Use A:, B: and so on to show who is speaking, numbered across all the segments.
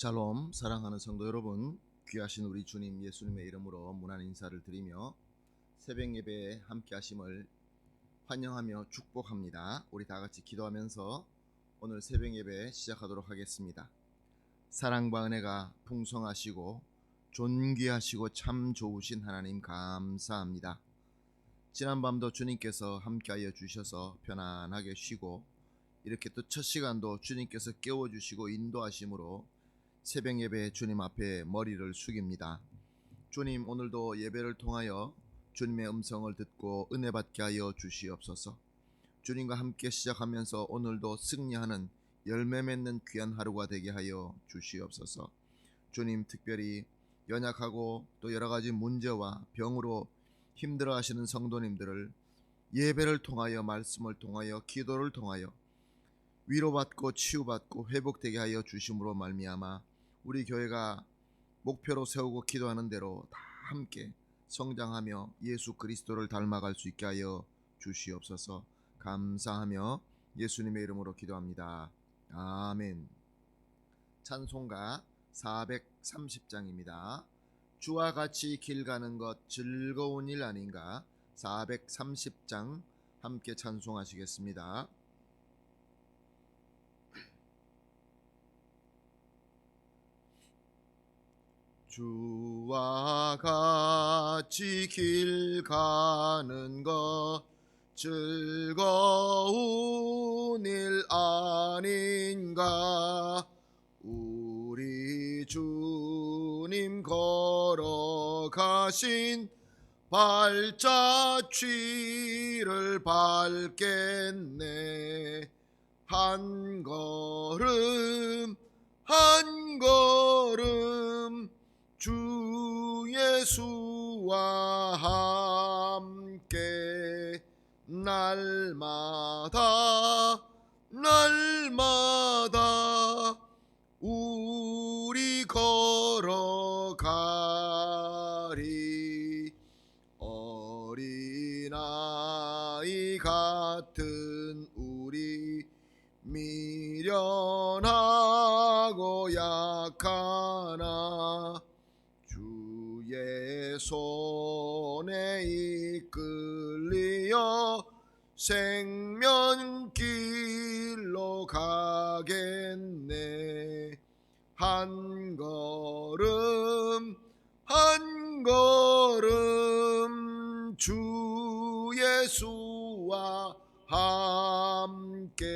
A: 샬롬, 사랑하는 성도 여러분, 귀하신 우리 주님 예수님의 이름으로 문안 인사를 드리며 새벽 예배에 함께 하심을 환영하며 축복합니다. 우리 다 같이 기도하면서 오늘 새벽 예배 시작하도록 하겠습니다. 사랑과 은혜가 풍성하시고 존귀하시고 참 좋으신 하나님 감사합니다. 지난밤도 주님께서 함께하여 주셔서 편안하게 쉬고 이렇게 또 첫 시간도 주님께서 깨워주시고 인도하심으로 새벽 예배 주님 앞에 머리를 숙입니다. 주님, 오늘도 예배를 통하여 주님의 음성을 듣고 은혜 받게 하여 주시옵소서. 주님과 함께 시작하면서 오늘도 승리하는 열매 맺는 귀한 하루가 되게 하여 주시옵소서. 주님, 특별히 연약하고 또 여러 가지 문제와 병으로 힘들어 하시는 성도님들을 예배를 통하여, 말씀을 통하여, 기도를 통하여 위로받고 치유받고 회복되게 하여 주심으로 말미암아 우리 교회가 목표로 세우고 기도하는 대로 다 함께 성장하며 예수 그리스도를 닮아갈 수 있게 하여 주시옵소서. 감사하며 예수님의 이름으로 기도합니다. 아멘. 찬송가 430장입니다. 주와 같이 길 가는 것 즐거운 일 아닌가. 430장 함께 찬송하시겠습니다. 주와 같이 길 가는 것 즐거운 일 아닌가. 우리 주님 걸어가신 발자취를 밟겠네. 한 걸음 한 걸음 주 예수와 함께 날마다 우리 걸어가리. 어린아이 같은 우리 미련하고 약하나 주의 손에 이끌리어 생명길로 가겠네. 한 걸음 주 예수와 함께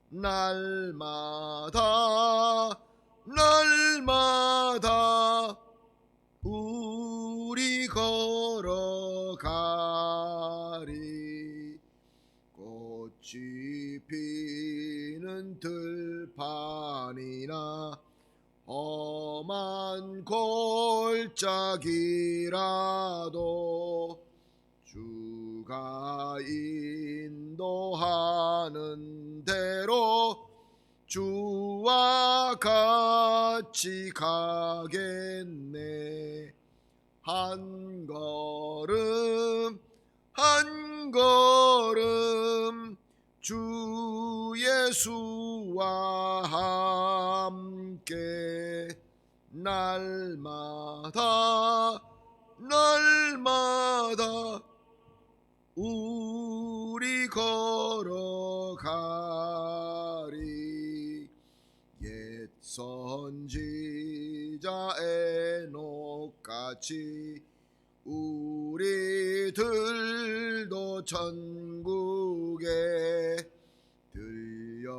A: 날마다 우리 걸어가리. 꽃이 피는 들판이나 험한 골짜기라도 주가 인도하는 대로 주와 같이 가겠네. 한 걸음 주 예수와 함께 날마다 우리 걸어가리. 옛 선지자 에녹같이 우리들도 천국에 들려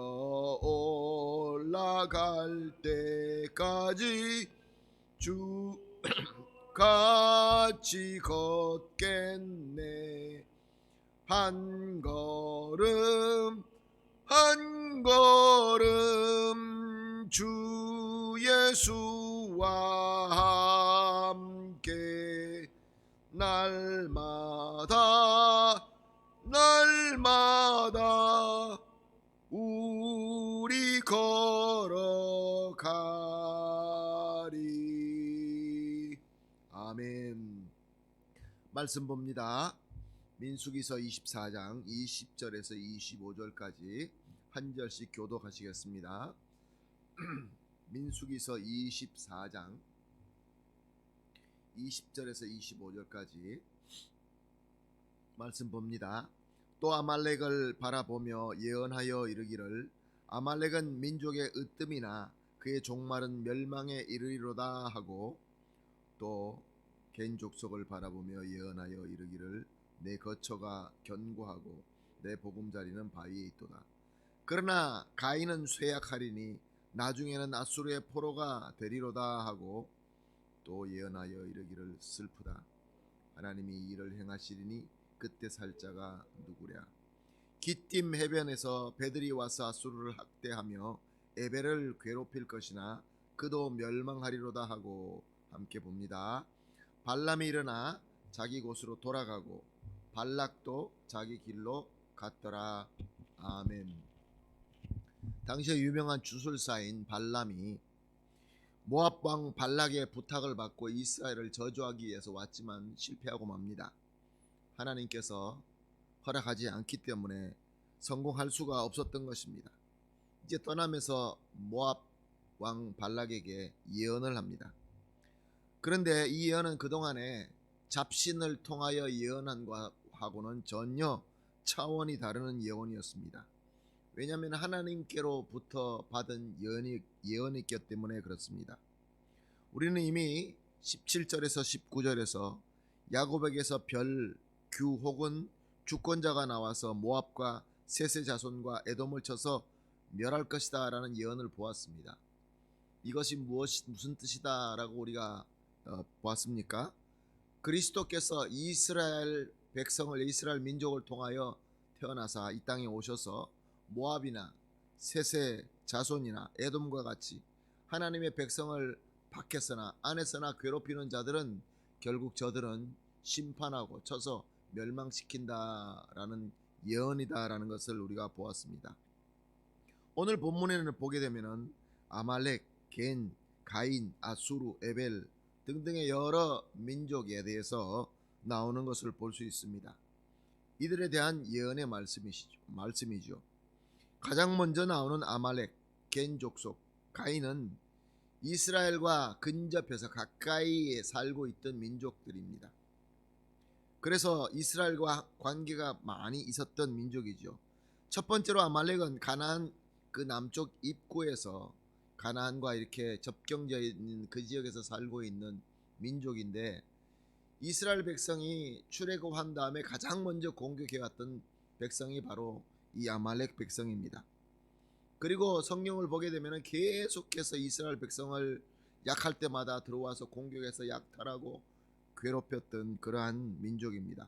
A: 올라갈 때까지 주 같이 걷겠네. 한 걸음 주 예수와 함께 날마다 우리 걸어가리. 아멘. 말씀 봅니다. 민수기서 24장 20절에서 25절까지 한 절씩 교독하시겠습니다. 민수기서 24장 20절에서 25절까지 말씀 봅니다. 또 아말렉을 바라보며 예언하여 이르기를 아말렉은 민족의 으뜸이나 그의 종말은 멸망에 이르리로다 하고, 또 겐 족속을 바라보며 예언하여 이르기를 내 거처가 견고하고 내 보금자리는 바위에 있도다. 그러나 가인은 쇠약하리니 나중에는 아수르의 포로가 되리로다 하고, 또 예언하여 이르기를 슬프다. 하나님이 이를 행하시리니 그때 살 자가 누구랴. 기띔 해변에서 배들이 와서 아수르를 학대하며 에벨을 괴롭힐 것이나 그도 멸망하리로다 하고, 함께 봅니다. 발람이 일어나 자기 곳으로 돌아가고 발락도 자기 길로 갔더라. 아멘. 당시에 유명한 주술사인 발람이 모압 왕 발락의 부탁을 받고 이스라엘을 저주하기 위해서 왔지만 실패하고 맙니다. 하나님께서 허락하지 않기 때문에 성공할 수가 없었던 것입니다. 이제 떠나면서 모압 왕 발락에게 예언을 합니다. 그런데 이 예언은 그동안에 잡신을 통하여 예언한 것하고는 전혀 차원이 다른 예언이었습니다. 왜냐하면 하나님께로부터 받은 예언이기 때문에 그렇습니다. 우리는 이미 17절에서 19절에서 야곱에게서 별, 규 혹은 주권자가 나와서 모압과 셋의 자손과 에돔을 쳐서 멸할 것이다 라는 예언을 보았습니다. 이것이 무슨 뜻이다 라고 우리가 보았습니까? 그리스도께서 이스라엘 백성을, 이스라엘 민족을 통하여 태어나사 이 땅에 오셔서 모압이나 셋의 자손이나 에돔과 같이 하나님의 백성을 밖에서나 안에서나 괴롭히는 자들은 결국 저들은 심판하고 쳐서 멸망시킨다라는 예언이다라는 것을 우리가 보았습니다. 오늘 본문에는 보게 되면은 아말렉, 겐, 가인, 아수르, 에벨 등등의 여러 민족에 대해서 나오는 것을 볼 수 있습니다. 이들에 대한 예언의 말씀이죠. 가장 먼저 나오는 아말렉, 겐 족속, 가인은 이스라엘과 근접해서 가까이 살고 있던 민족들입니다. 그래서 이스라엘과 관계가 많이 있었던 민족이죠. 첫 번째로 아말렉은 가나안 그 남쪽 입구에서 가나안과 이렇게 접경되어 있는 그 지역에서 살고 있는 민족인데, 이스라엘 백성이 출애굽한 다음에 가장 먼저 공격해왔던 백성이 바로 이 아말렉 백성입니다. 그리고 성경을 보게 되면 계속해서 이스라엘 백성을 약할 때마다 들어와서 공격해서 약탈하고 괴롭혔던 그러한 민족입니다.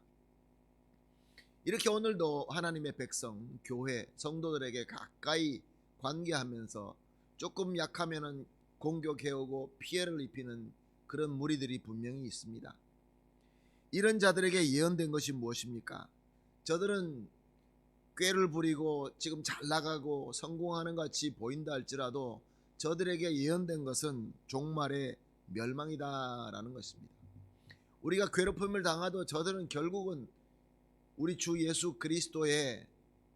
A: 이렇게 오늘도 하나님의 백성, 교회, 성도들에게 가까이 관계하면서 조금 약하면은 공격해오고 피해를 입히는 그런 무리들이 분명히 있습니다. 이런 자들에게 예언된 것이 무엇입니까? 저들은 꾀를 부리고 지금 잘 나가고 성공하는 것 같이 보인다 할지라도 저들에게 예언된 것은 종말의 멸망이다라는 것입니다. 우리가 괴롭힘을 당하도 저들은 결국은 우리 주 예수 그리스도의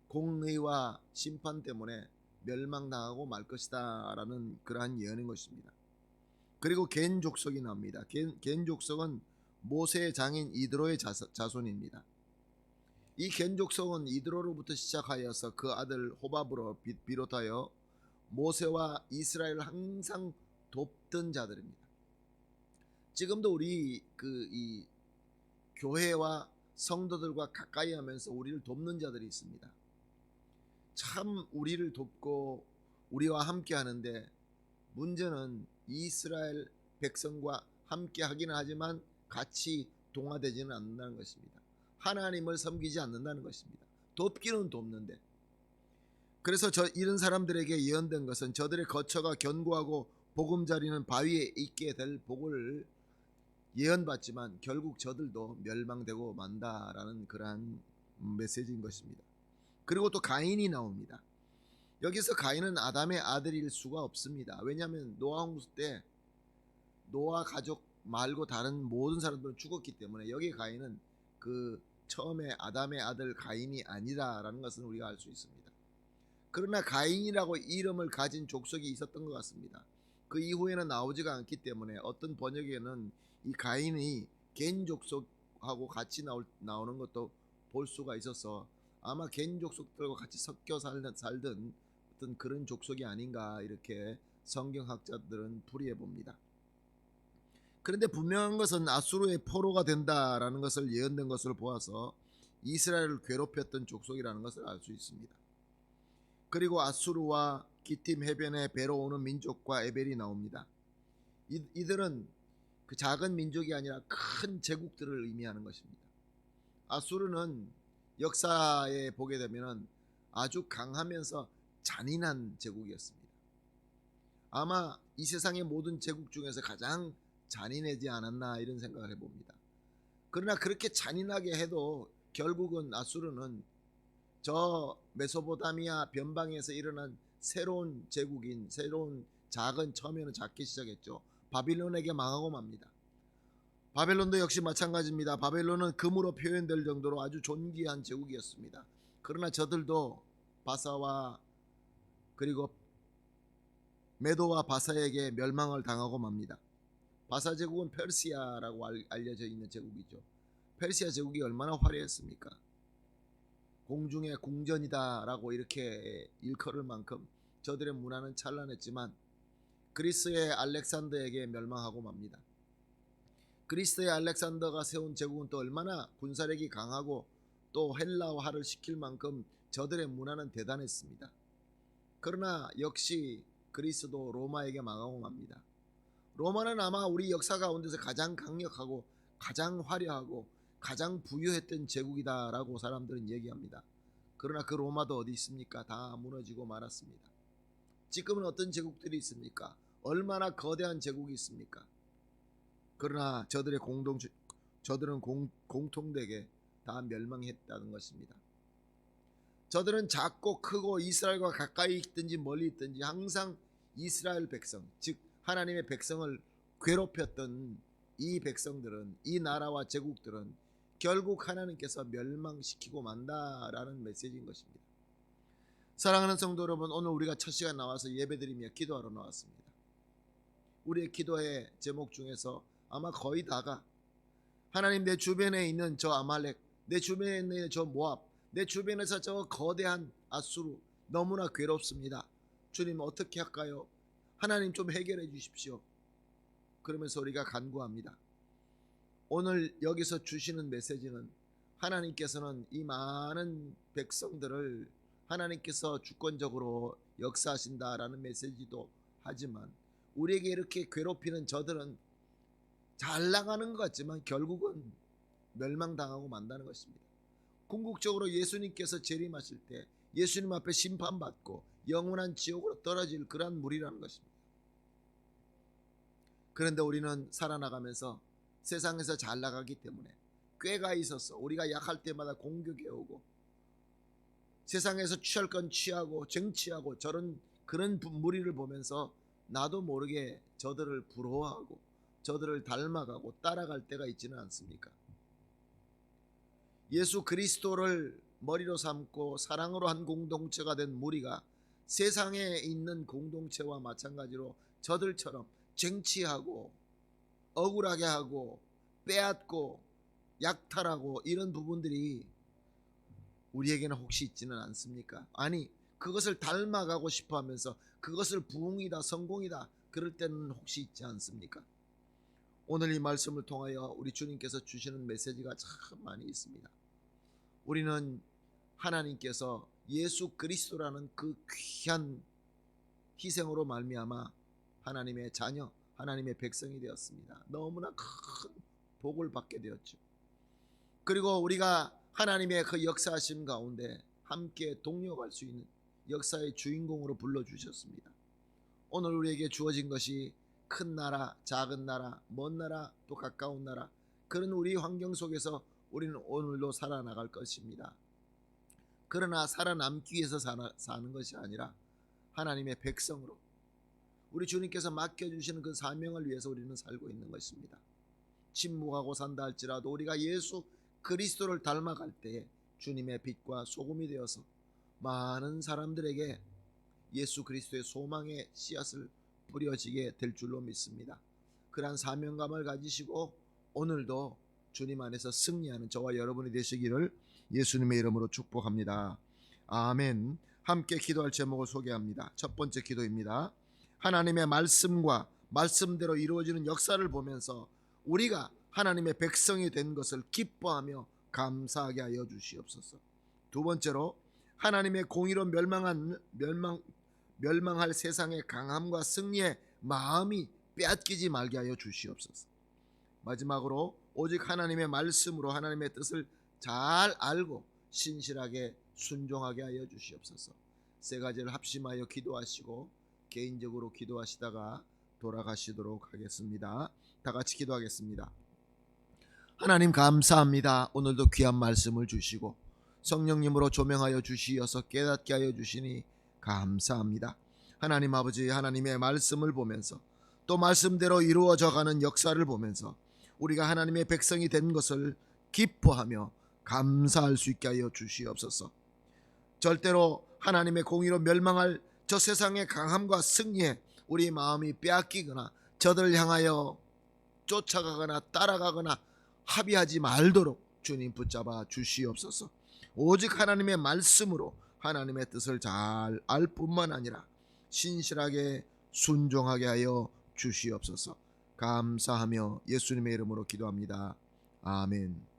A: 공의와 심판 때문에 멸망당하고 말 것이다 라는 그러한 예언인 것입니다. 그리고 겐 족속이 나옵니다. 겐 족속은 모세의 장인 이드로의 자손입니다. 이 겐 족속은 이드로로부터 시작하여서 그 아들 호밥으로 비롯하여 모세와 이스라엘을 항상 돕던 자들입니다. 지금도 우리 이 교회와 성도들과 가까이 하면서 우리를 돕는 자들이 있습니다. 참 우리를 돕고 우리와 함께 하는데, 문제는 이스라엘 백성과 함께 하기는 하지만 같이 동화되지는 않는다는 것입니다. 하나님을 섬기지 않는다는 것입니다. 돕기는 돕는데, 그래서 이런 사람들에게 예언된 것은 저들의 거처가 견고하고 보금자리는 바위에 있게 될 복을 예언받지만 결국 저들도 멸망되고 만다라는 그러한 메시지인 것입니다. 그리고 또 가인이 나옵니다. 여기서 가인은 아담의 아들일 수가 없습니다. 왜냐하면 노아 홍수 때 노아 가족 말고 다른 모든 사람들은 죽었기 때문에 여기 가인은 그 처음에 아담의 아들 가인이 아니라라는 것은 우리가 알 수 있습니다. 그러나 가인이라고 이름을 가진 족속이 있었던 것 같습니다. 그 이후에는 나오지가 않기 때문에 어떤 번역에는 이 가인이 겐 족속하고 같이 나오는 것도 볼 수가 있어서 아마 겐 족속들과 같이 섞여 살던 어떤 그런 족속이 아닌가 이렇게 성경학자들은 풀이해 봅니다. 그런데 분명한 것은 아수르의 포로가 된다라는 것을 예언된 것을 보아서 이스라엘을 괴롭혔던 족속이라는 것을 알 수 있습니다. 그리고 아수르와 기팀 해변에 배로 오는 민족과 에벨이 나옵니다. 이들은 그 작은 민족이 아니라 큰 제국들을 의미하는 것입니다. 아수르는 역사에 보게 되면 아주 강하면서 잔인한 제국이었습니다. 아마 이 세상의 모든 제국 중에서 가장 잔인하지 않았나 이런 생각을 해봅니다. 그러나 그렇게 잔인하게 해도 결국은 아수르는 저 메소포타미아 변방에서 일어난 새로운 제국인, 새로운 작은, 처음에는 작게 시작했죠, 바빌론에게 망하고 맙니다. 바벨론도 역시 마찬가지입니다. 바벨론은 금으로 표현될 정도로 아주 존귀한 제국이었습니다. 그러나 저들도 바사와 그리고 메도와 바사에게 멸망을 당하고 맙니다. 바사 제국은 페르시아라고 알려져 있는 제국이죠. 페르시아 제국이 얼마나 화려했습니까? 공중의 궁전이다라고 이렇게 일컬을 만큼 저들의 문화는 찬란했지만 그리스의 알렉산더에게 멸망하고 맙니다. 그리스의 알렉산더가 세운 제국은 또 얼마나 군사력이 강하고 또 헬라화를 시킬 만큼 저들의 문화는 대단했습니다. 그러나 역시 그리스도 로마에게 망하고 맙니다. 로마는 아마 우리 역사 가운데서 가장 강력하고 가장 화려하고 가장 부유했던 제국이다라고 사람들은 얘기합니다. 그러나 그 로마도 어디 있습니까? 다 무너지고 말았습니다. 지금은 어떤 제국들이 있습니까? 얼마나 거대한 제국이 있습니까? 그러나 저들은 공통되게 다 멸망했다는 것입니다. 저들은 작고 크고 이스라엘과 가까이 있든지 멀리 있든지 항상 이스라엘 백성, 즉 하나님의 백성을 괴롭혔던 이 백성들은, 이 나라와 제국들은 결국 하나님께서 멸망시키고 만다라는 메시지인 것입니다. 사랑하는 성도 여러분, 오늘 우리가 첫 시간 나와서 예배드리며 기도하러 나왔습니다. 우리의 기도의 제목 중에서 아마 거의 다가 하나님, 내 주변에 있는 저 아말렉, 내 주변에 있는 저 모압, 내 주변에서 저 거대한 아수르 너무나 괴롭습니다. 주님 어떻게 할까요? 하나님 좀 해결해 주십시오. 그러면서 우리가 간구합니다. 오늘 여기서 주시는 메시지는 하나님께서는 이 많은 백성들을 하나님께서 주권적으로 역사하신다라는 메시지도 하지만 우리에게 이렇게 괴롭히는 저들은 잘 나가는 것 같지만 결국은 멸망당하고 만다는 것입니다. 궁극적으로 예수님께서 재림하실 때 예수님 앞에 심판받고 영원한 지옥으로 떨어질 그러한 무리라는 것입니다. 그런데 우리는 살아나가면서 세상에서 잘 나가기 때문에 꾀가 있어서 우리가 약할 때마다 공격해 오고 세상에서 취할 건 취하고 정치하고 저런 그런 무리를 보면서 나도 모르게 저들을 부러워하고 저들을 닮아가고 따라갈 때가 있지는 않습니까? 예수 그리스도를 머리로 삼고 사랑으로 한 공동체가 된 무리가 세상에 있는 공동체와 마찬가지로 저들처럼 정치하고 억울하게 하고 빼앗고 약탈하고 이런 부분들이 우리에게는 혹시 있지는 않습니까? 아니, 그것을 닮아가고 싶어 하면서 그것을 부흥이다, 성공이다 그럴 때는 혹시 있지 않습니까? 오늘 이 말씀을 통하여 우리 주님께서 주시는 메시지가 참 많이 있습니다. 우리는 하나님께서 예수 그리스도라는 그 귀한 희생으로 말미암아 하나님의 자녀, 하나님의 백성이 되었습니다. 너무나 큰 복을 받게 되었죠. 그리고 우리가 하나님의 그 역사하심 가운데 함께 동력할 수 있는 역사의 주인공으로 불러주셨습니다. 오늘 우리에게 주어진 것이 큰 나라, 작은 나라, 먼 나라, 또 가까운 나라, 그런 우리 환경 속에서 우리는 오늘도 살아나갈 것입니다. 그러나 살아남기 위해서 사는 것이 아니라 하나님의 백성으로 우리 주님께서 맡겨주시는 그 사명을 위해서 우리는 살고 있는 것입니다. 침묵하고 산다 할지라도 우리가 예수 그리스도를 닮아갈 때에 주님의 빛과 소금이 되어서 많은 사람들에게 예수 그리스도의 소망의 씨앗을 뿌려지게 될 줄로 믿습니다. 그러한 사명감을 가지시고 오늘도 주님 안에서 승리하는 저와 여러분이 되시기를 예수님의 이름으로 축복합니다. 아멘. 함께 기도할 제목을 소개합니다. 첫 번째 기도입니다. 하나님의 말씀과 말씀대로 이루어지는 역사를 보면서 우리가 하나님의 백성이 된 것을 기뻐하며 감사하게 하여 주시옵소서. 두 번째로 하나님의 공의로 멸망할 세상의 강함과 승리의 마음이 빼앗기지 말게 하여 주시옵소서. 마지막으로 오직 하나님의 말씀으로 하나님의 뜻을 잘 알고 신실하게 순종하게 하여 주시옵소서. 세 가지를 합심하여 기도하시고 개인적으로 기도하시다가 돌아가시도록 하겠습니다. 다 같이 기도하겠습니다. 하나님 감사합니다. 오늘도 귀한 말씀을 주시고 성령님으로 조명하여 주시어서 깨닫게 하여 주시니 감사합니다. 하나님 아버지, 하나님의 말씀을 보면서 또 말씀대로 이루어져 가는 역사를 보면서 우리가 하나님의 백성이 된 것을 기뻐하며 감사할 수 있게 하여 주시옵소서. 절대로 하나님의 공의로 멸망할 저 세상의 강함과 승리에 우리 마음이 빼앗기거나 저들을 향하여 쫓아가거나 따라가거나 합의하지 말도록 주님 붙잡아 주시옵소서. 오직 하나님의 말씀으로 하나님의 뜻을 잘 알 뿐만 아니라 신실하게 순종하게 하여 주시옵소서. 감사하며 예수님의 이름으로 기도합니다. 아멘.